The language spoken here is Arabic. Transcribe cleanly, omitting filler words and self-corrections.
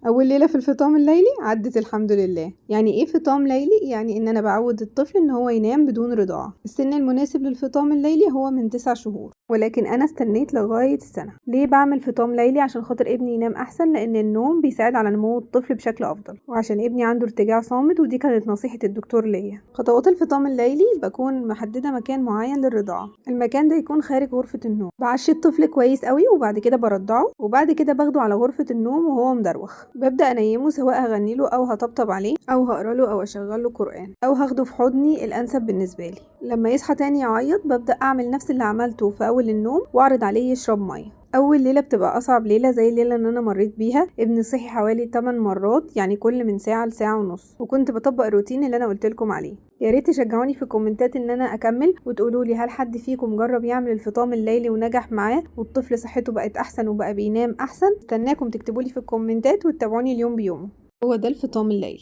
اول ليله في الفطام الليلي عدت الحمد لله. يعني ايه فطام ليلي؟ يعني ان انا بعود الطفل ان هو ينام بدون رضاعه. السن المناسب للفطام الليلي هو من 9 شهور، ولكن انا استنيت لغايه السنه. ليه بعمل فطام ليلي؟ عشان خاطر ابني ينام احسن، لان النوم بيساعد على نمو الطفل بشكل افضل، وعشان ابني عنده ارتجاع صامت، ودي كانت نصيحه الدكتور ليا. خطوات الفطام الليلي: بكون محدده مكان معين للرضاعه. المكان ده يكون خارج غرفه النوم. بعشي الطفل كويس قوي، وبعد كده برضعه، وبعد كده باخده على غرفه النوم وهو مدروخ. ببدا انيمه، سواء هغني له او هطبطب عليه او هقرا له او اشغل له قران او هاخده في حضني، الانسب بالنسبه لي. لما يصحى تاني يعيط ببدا اعمل نفس اللي عملته في اول النوم، واعرض عليه يشرب ميه. اول ليله بتبقى اصعب ليله، زي الليله اللي انا مريت بيها. ابني صحي حوالي 8 مرات، يعني كل من ساعه لساعه ونص، وكنت بطبق الروتين اللي انا قلت لكم عليه. يا ريت تشجعوني في الكومنتات ان انا اكمل، وتقولوا لي هل حد فيكم جرب يعمل الفطام الليلي ونجح معاه والطفل صحته بقت احسن وبقى بينام احسن. استناكم تكتبوا لي في الكومنتات وتتابعوني اليوم بيومه. هو ده الفطام الليلي.